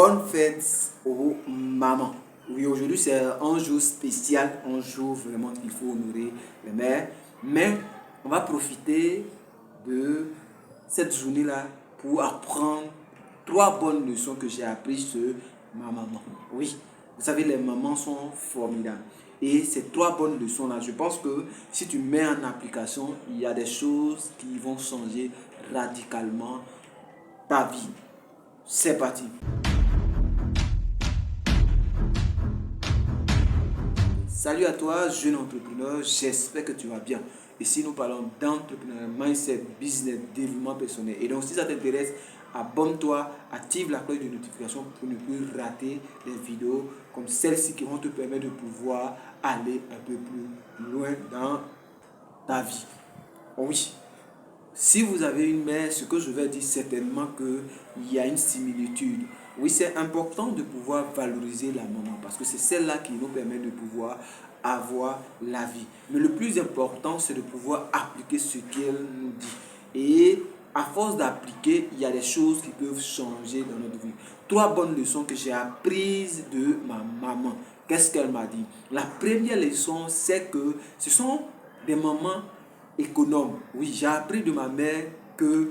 Bonne fête aux mamans. Oui, aujourd'hui c'est un jour spécial, un jour vraiment qu'il faut honorer les mères. Mais on va profiter de cette journée-là pour apprendre trois bonnes leçons que j'ai apprises sur ma maman. Oui, vous savez, les mamans sont formidables. Et ces trois bonnes leçons-là, je pense que si tu mets en application, il y a des choses qui vont changer radicalement ta vie. C'est parti. Salut à toi, jeune entrepreneur, j'espère que tu vas bien. Ici, nous parlons d'entrepreneuriat, mindset, business, développement personnel. Et donc, si ça t'intéresse, abonne-toi, active la cloche de notification pour ne plus rater les vidéos comme celle-ci qui vont te permettre de pouvoir aller un peu plus loin dans ta vie. Oh oui, si vous avez une mère, ce que je vais dire certainement qu'il y a une similitude. Oui, c'est important de pouvoir valoriser la maman parce que c'est celle-là qui nous permet de pouvoir avoir la vie. Mais le plus important, c'est de pouvoir appliquer ce qu'elle nous dit. Et à force d'appliquer, il y a des choses qui peuvent changer dans notre vie. Trois bonnes leçons que j'ai apprises de ma maman. Qu'est-ce qu'elle m'a dit? La première leçon, c'est que ce sont des mamans économe. Oui, j'ai appris de ma mère que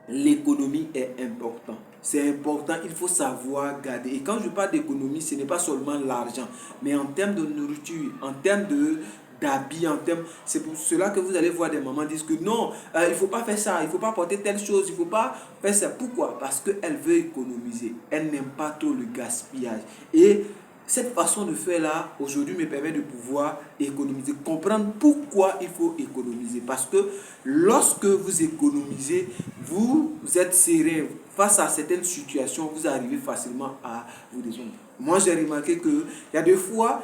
l'économie est importante. C'est important, il faut savoir garder. Et quand je parle d'économie, ce n'est pas seulement l'argent, mais en termes de nourriture, en termes d'habits, c'est pour cela que vous allez voir des mamans dire que non, il ne faut pas faire ça, il ne faut pas porter telle chose, il ne faut pas faire ça. Pourquoi? Parce qu'elle veut économiser. Elle n'aime pas trop le gaspillage. Et cette façon de faire là, aujourd'hui, me permet de pouvoir économiser, comprendre pourquoi il faut économiser. Parce que lorsque vous économisez, vous êtes serein. Face à certaines situations, vous arrivez facilement à vous résoudre. Moi, j'ai remarqué qu'il y a des fois,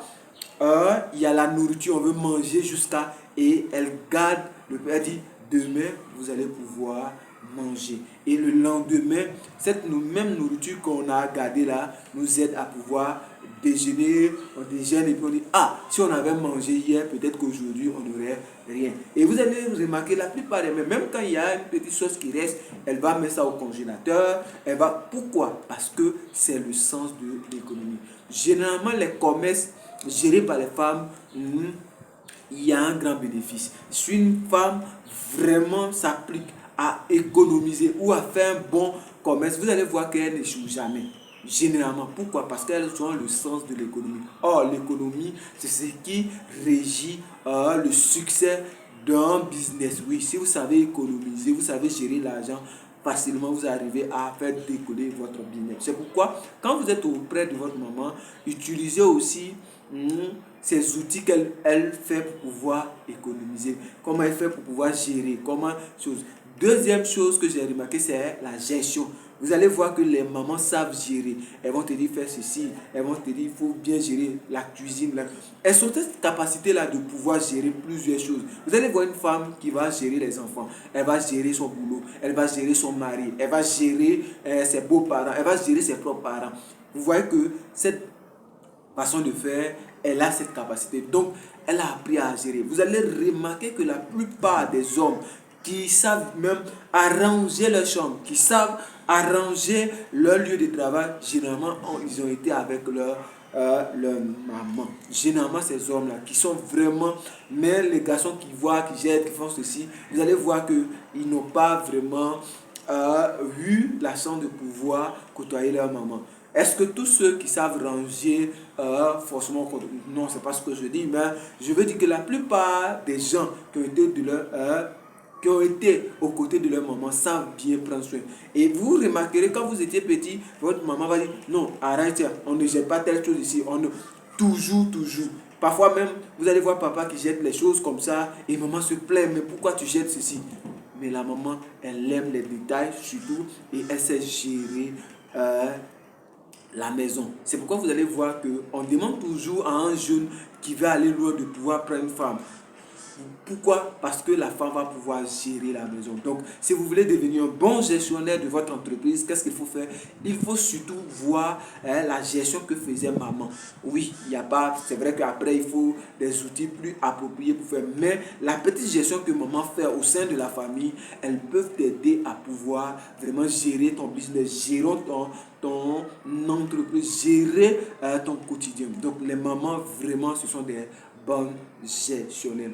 il y a la nourriture, on veut manger jusqu'à, et elle garde, le père dit, demain, vous allez pouvoir manger. Et le lendemain, cette même nourriture qu'on a gardée là, nous aide à pouvoir déjeuner, on déjeune et puis on dit, ah, si on avait mangé hier, peut-être qu'aujourd'hui, on n'aurait rien. Et vous allez remarquer, la plupart des mères, même quand il y a une petite chose qui reste, elle va mettre ça au congélateur, pourquoi? Parce que c'est le sens de l'économie. Généralement, les commerces gérés par les femmes, il y a un grand bénéfice. Si une femme vraiment s'applique à économiser ou à faire un bon commerce, vous allez voir qu'elle n'échoue jamais. Généralement. Pourquoi? Parce qu'elles ont le sens de l'économie. Or, l'économie, c'est ce qui régit le succès d'un business. Oui, si vous savez économiser, vous savez gérer l'argent, facilement vous arrivez à faire décoller votre business. C'est pourquoi, quand vous êtes auprès de votre maman, utilisez aussi ces outils qu'elle fait pour pouvoir économiser, comment elle fait pour pouvoir gérer, comment chose. Deuxième chose que j'ai remarqué, c'est la gestion. Vous allez voir que les mamans savent gérer. Elles vont te dire faire ceci, elles vont te dire il faut bien gérer la cuisine. Elles ont cette capacité-là de pouvoir gérer plusieurs choses. Vous allez voir une femme qui va gérer les enfants, elle va gérer son boulot, elle va gérer son mari, elle va gérer ses beaux-parents, elle va gérer ses propres parents. Vous voyez que cette façon de faire, elle a cette capacité. Donc, elle a appris à gérer. Vous allez remarquer que la plupart des hommes qui savent même arranger leur chambre, qui savent arranger leur lieu de travail, généralement, ils ont été avec leur maman. Généralement, ces hommes-là, qui sont vraiment, mais les garçons qui voient, qui jettent, qui font ceci, vous allez voir qu'ils n'ont pas vraiment eu la chance de pouvoir côtoyer leur maman. Est-ce que tous ceux qui savent ranger forcément... Non, c'est pas ce que je dis, mais je veux dire que la plupart des gens qui ont été aux côtés de leur maman savent bien prendre soin. Et vous remarquerez, quand vous étiez petit, votre maman va dire, non, arrête, on ne jette pas telle chose ici. Toujours. Parfois même, vous allez voir papa qui jette les choses comme ça, et maman se plaint, mais pourquoi tu jettes ceci? Mais la maman, elle aime les détails surtout, et elle sait gérer la maison. C'est pourquoi vous allez voir qu'on demande toujours à un jeune qui va aller loin de pouvoir prendre une femme. Pourquoi? Parce que la femme va pouvoir gérer la maison. Donc, si vous voulez devenir un bon gestionnaire de votre entreprise, qu'est-ce qu'il faut faire? Il faut surtout voir la gestion que faisait maman. Oui, il n'y a pas, c'est vrai qu'après, il faut des outils plus appropriés pour faire. Mais la petite gestion que maman fait au sein de la famille, elles peuvent t'aider à pouvoir vraiment gérer ton business, gérer ton entreprise, gérer ton quotidien. Donc, les mamans, vraiment, ce sont des bonnes gestionnaires.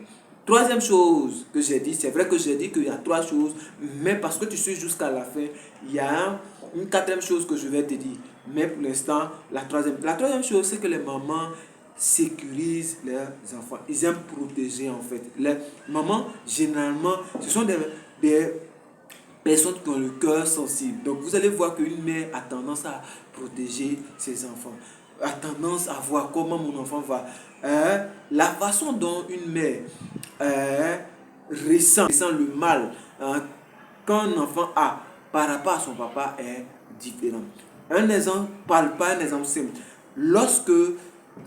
Troisième chose que j'ai dit, c'est vrai que j'ai dit qu'il y a trois choses, mais parce que tu suis jusqu'à la fin, il y a une quatrième chose que je vais te dire. Mais pour l'instant, la troisième chose, c'est que les mamans sécurisent leurs enfants. Ils aiment protéger en fait. Les mamans, généralement, ce sont des personnes qui ont le cœur sensible. Donc vous allez voir qu'une mère a tendance à protéger ses enfants, a tendance à voir comment mon enfant va. La façon dont une mère ressent le mal qu'un enfant a par rapport à son papa est différent. Un exemple, parle pas un exemple simple. Lorsque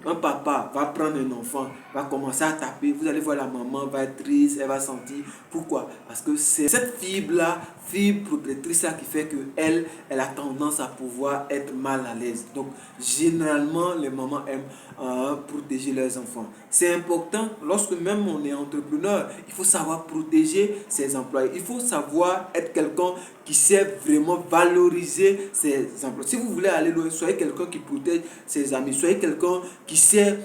un papa va prendre un enfant, va commencer à taper, vous allez voir la maman va être triste, elle va sentir. Pourquoi? Parce que c'est cette fibre-là, fibre protectrice-là qui fait qu'elle a tendance à pouvoir être mal à l'aise. Donc, généralement, les mamans aiment protéger leurs enfants. C'est important, lorsque même on est entrepreneur, il faut savoir protéger ses employés. Il faut savoir être quelqu'un qui sait vraiment valoriser ses employés. Si vous voulez aller loin, soyez quelqu'un qui protège ses amis. Soyez quelqu'un qui sait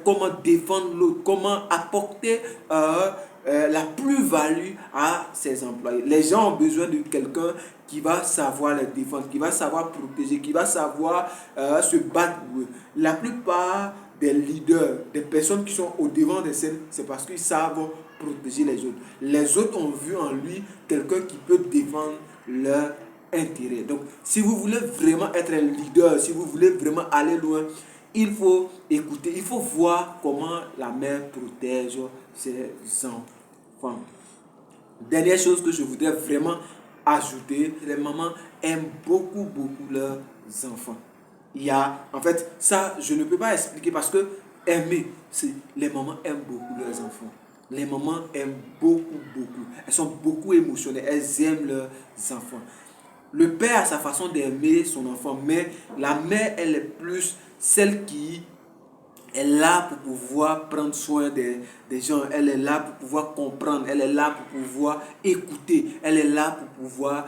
comment défendre l'autre, comment apporter la plus-value à ses employés. Les gens ont besoin de quelqu'un qui va savoir les défendre, qui va savoir protéger, qui va savoir se battre pour eux. La plupart des leaders, des personnes qui sont au devant des scènes, c'est parce qu'ils savent protéger les autres. Les autres ont vu en lui quelqu'un qui peut défendre leur intérêt. Donc, si vous voulez vraiment être un leader, si vous voulez vraiment aller loin, il faut écouter, il faut voir comment la mère protège ses enfants. Dernière chose que je voudrais vraiment ajouter, les mamans aiment beaucoup leurs enfants. Il y a, en fait, ça, je ne peux pas expliquer parce que aimer, c'est les mamans aiment beaucoup leurs enfants. Les mamans aiment beaucoup. Elles sont beaucoup émotionnelles, elles aiment leurs enfants. Le père a sa façon d'aimer son enfant, mais la mère, elle est plus celle qui est là pour pouvoir prendre soin des gens. Elle est là pour pouvoir comprendre. Elle est là pour pouvoir écouter. Elle est là pour pouvoir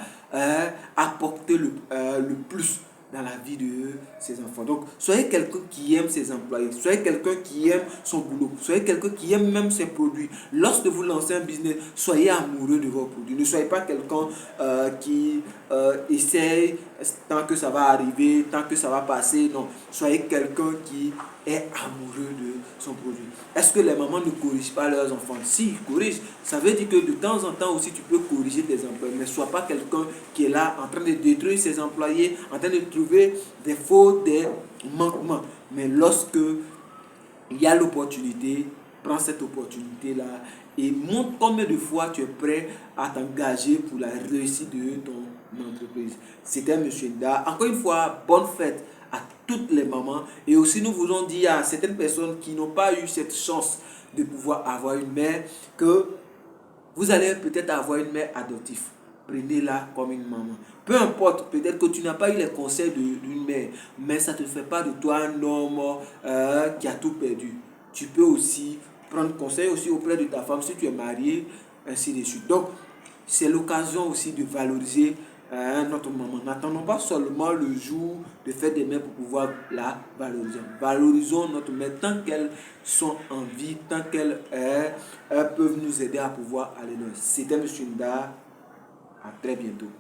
apporter le plus dans la vie de ses enfants. Donc, soyez quelqu'un qui aime ses employés. Soyez quelqu'un qui aime son boulot. Soyez quelqu'un qui aime même ses produits. Lorsque vous lancez un business, soyez amoureux de vos produits. Ne soyez pas quelqu'un qui essaye tant que ça va arriver, tant que ça va passer. Non, soyez quelqu'un qui est amoureux de son produit. Est-ce que les mamans ne corrigent pas leurs enfants? Si, ils corrigent. Ça veut dire que de temps en temps aussi, tu peux corriger tes employés. Mais ne sois pas quelqu'un qui est là en train de détruire ses employés, en train de trouver des fautes, des manquements. Mais lorsque il y a l'opportunité, prends cette opportunité-là et montre combien de fois tu es prêt à t'engager pour la réussite de ton entreprise. C'était M. Nda. Encore une fois, bonne fête à toutes les mamans. Et aussi, nous voulons dire à certaines personnes qui n'ont pas eu cette chance de pouvoir avoir une mère que vous allez peut-être avoir une mère adoptive. Prenez-la comme une maman. Peu importe, peut-être que tu n'as pas eu les conseils d'une mère, mais ça ne te fait pas de toi un homme qui a tout perdu. Tu peux aussi prendre conseil aussi auprès de ta femme si tu es marié, ainsi de suite. Donc, c'est l'occasion aussi de valoriser notre maman. N'attendons pas seulement le jour de fête des mères pour pouvoir la valoriser. Valorisons notre mère tant qu'elles sont en vie, tant qu'elles peuvent nous aider à pouvoir aller loin. C'était M. Nda. À très bientôt.